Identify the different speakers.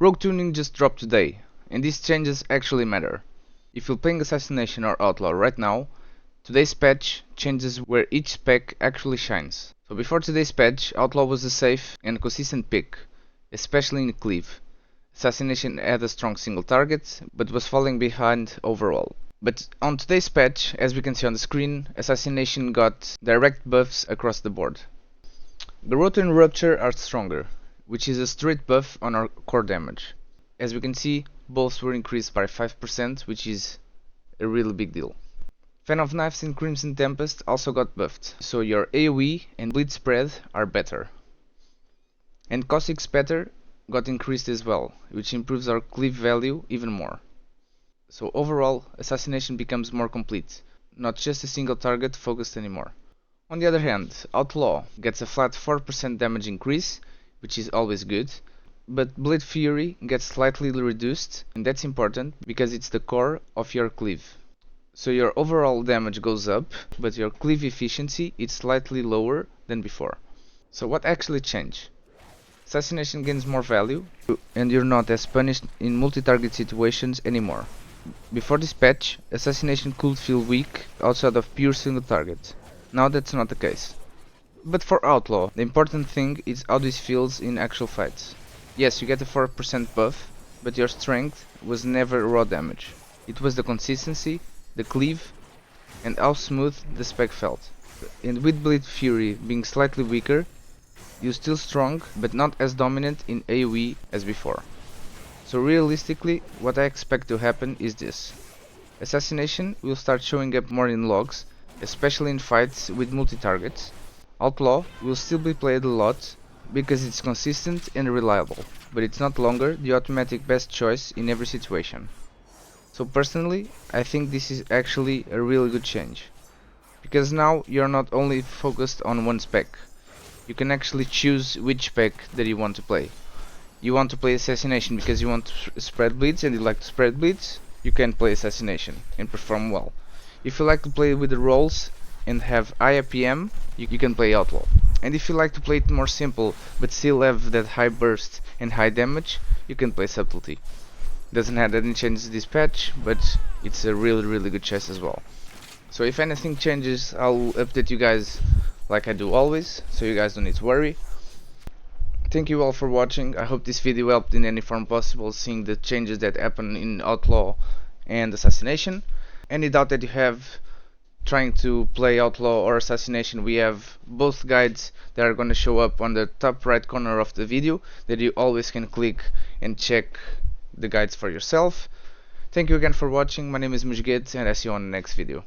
Speaker 1: Rogue tuning just dropped today, and these changes actually matter. If you're playing Assassination or Outlaw right now, today's patch changes where each spec actually shines. So before today's patch, Outlaw was a safe and consistent pick, especially in Cleave. Assassination had a strong single target, but was falling behind overall. But on today's patch, as we can see on the screen, Assassination got direct buffs across the board. The Rotor and Rupture are stronger, which is a straight buff on our core damage. As we can see, both were increased by 5%, which is a really big deal. Fan of Knives and Crimson Tempest also got buffed, so your AoE and bleed spread are better. And Caustic Spatter got increased as well, which improves our cleave value even more. So overall, Assassination becomes more complete, not just a single target focused anymore. On the other hand, Outlaw gets a flat 4% damage increase, which is always good, but Blade Fury gets slightly reduced, and that's important because it's the core of your cleave. So your overall damage goes up, but your cleave efficiency is slightly lower than before. So what actually changed? Assassination gains more value, and you're not as punished in multi-target situations anymore. Before this patch, Assassination could feel weak outside of pure single target. Now that's not the case. But for Outlaw, the important thing is how this feels in actual fights. Yes, you get a 4% buff, but your strength was never raw damage. It was the consistency, the cleave, and how smooth the spec felt. And with Bleed Fury being slightly weaker, you're still strong, but not as dominant in AoE as before. So realistically, what I expect to happen is this. Assassination will start showing up more in logs, especially in fights with multi-targets. Outlaw will still be played a lot because it's consistent and reliable, but it's not longer the automatic best choice in every situation. So personally, I think this is actually a really good change, because now you're not only focused on one spec, you can actually choose which spec that you want to play. You want to play Assassination because you want to spread bleeds and you like to spread bleeds, you can play Assassination and perform well. If you like to play with the rolls and have higher PM, you can play Outlaw. And if you like to play it more simple but still have that high burst and high damage, you can play Subtlety. Doesn't have any changes this patch, but it's a really good choice as well. So if anything changes, I'll update you guys like I do always, so you guys don't need to worry. Thank you all for watching. I hope this video helped in any form possible, seeing the changes that happen in Outlaw and Assassination. Any doubt that you have trying to play Outlaw or Assassination, we have both guides that are going to show up on the top right corner of the video that you always can click and check the guides for yourself. Thank you again for watching. My name is Mujget and I see you on the next video.